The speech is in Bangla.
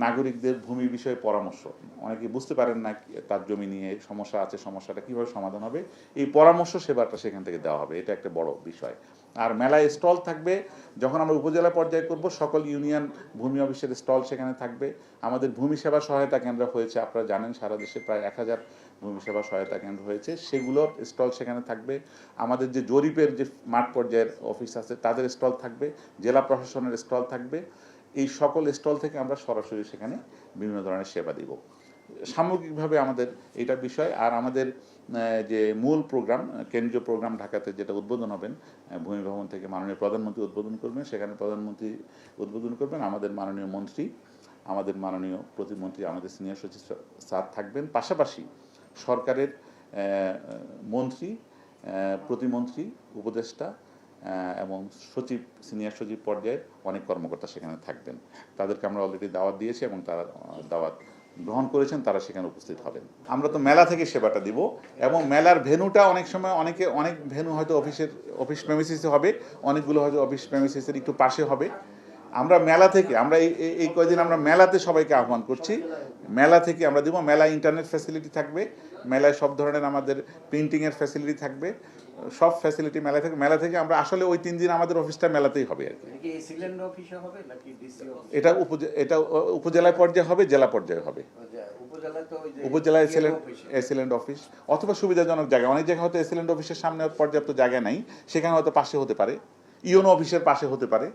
নাগরিকদের ভূমি বিষয়ে পরামর্শ, অনেকে বুঝতে পারেন না তার জমি নিয়ে সমস্যা আছে, সমস্যাটা কীভাবে সমাধান হবে, এই পরামর্শ সেবাটা সেখান থেকে দেওয়া হবে, এটা একটা বড় বিষয়। আর মেলায় স্টল থাকবে, যখন আমরা উপজেলা পর্যায়ে করব সকল ইউনিয়ন ভূমি অফিসের স্টল সেখানে থাকবে। আমাদের ভূমি সেবা সহায়তা কেন্দ্র হয়েছে, আপনারা জানেন সারা দেশে প্রায় 1000 ভূমি সেবা সহায়তা কেন্দ্র হয়েছে, সেগুলোর স্টল সেখানে থাকবে। আমাদের যে জরিপের যে মাঠ পর্যায়ের অফিস আছে তাদের স্টল থাকবে, জেলা প্রশাসনের স্টল থাকবে। এই সকল স্টল থেকে আমরা সরাসরি সেখানে বিভিন্ন ধরনের সেবা দিব। সামগ্রিকভাবে আমাদের এটা বিষয়। আর আমাদের যে মূল প্রোগ্রাম, কেন্দ্রীয় প্রোগ্রাম ঢাকাতে যেটা উদ্বোধন হবেন ভূমি ভবন থেকে মাননীয় প্রধানমন্ত্রী উদ্বোধন করবেন, সেখানে প্রধানমন্ত্রী উদ্বোধন করবেন, আমাদের মাননীয় মন্ত্রী, আমাদের মাননীয় প্রতিমন্ত্রী, আমাদের সিনিয়র সচিব স্যার থাকবেন, পাশাপাশি সরকারের মন্ত্রী, প্রতিমন্ত্রী, উপদেষ্টা এবং সচিব, সিনিয়র সচিব পর্যায়ের অনেক কর্মকর্তা সেখানে থাকবেন। তাদেরকে আমরা অলরেডি দাওয়াত দিয়েছি এবং তারা দাওয়াত গ্রহণ করেছেন, তারা সেখানে উপস্থিত হবেন। আমরা তো মেলা থেকে সেবাটা দিব এবং মেলার ভেন্যুটা অনেক সময় অনেক ভেন্যু হয়তো অফিস প্রেমিসিসে হবে, অনেকগুলো হয়তো অফিস প্রেমিসিসের একটু পাশে হবে। আমরা মেলা থেকে, আমরা এই কয়দিন আমরা মেলাতে সবাইকে আহ্বান করছি, মেলা থেকে আমরা দিব। মেলা ইন্টারনেট ফ্যাসিলিটি থাকবে, মেলায় সব ধরনের আমাদের প্রিন্টিংয়ের ফ্যাসিলিটি থাকবে, সব ফ্যাসিলিটি মেলা থেকে আমরা আসলে ওই 3 দিন আমাদের অফিসটা মেলাতেই হবে আর কি। এটা উপজেলায় পর্যায়ে হবে, জেলা পর্যায়ে হবে। উপজেলায় এসিলেন্ট অফিস অথবা সুবিধাজনক জায়গা, অনেক জায়গায় হয়তো এসিলেন্ট অফিসের সামনে পর্যাপ্ত জায়গা নাই, সেখানে হয়তো পাশে হতে পারে, ইউনো অফিসের পাশে হতে পারে।